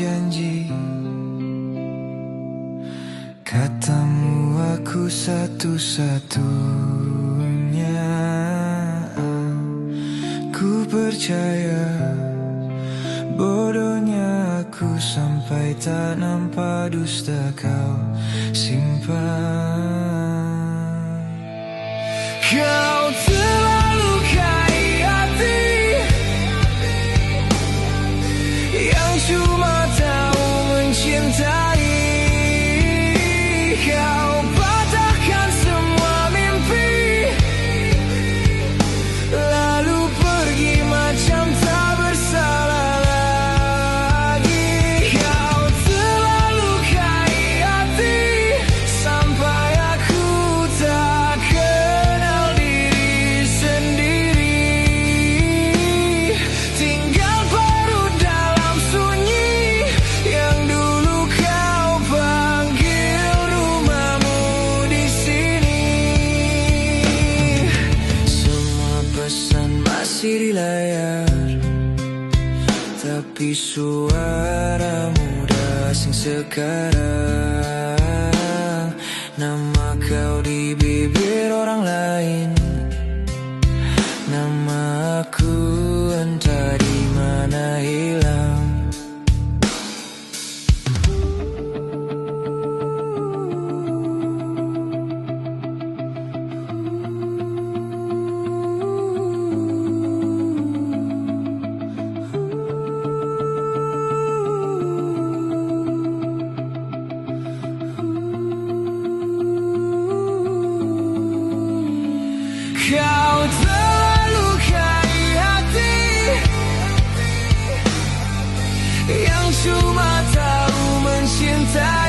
berjanji, katamu aku satu-satunya. Ku percaya, bodohnya aku sampai tak nampak dusta kau simpan. Kau telah lukai hati yang cuma tahu mencintai. Kau patahkan semua mimpi, lalu pergi macam tak bersalah lagi. Kau telah lukai hati sampai aku tak kenal diri sendiri. Tinggal parut dalam sunyi yang dulu kau panggil rumahmu di sini. Semua pesan masih di layar, tapi suaramu dah asing sekarang. Nama kau di bibir orang lain, nama aku entah di mana hilang. Kau telah lukai hati yang cuma tahu mencintai.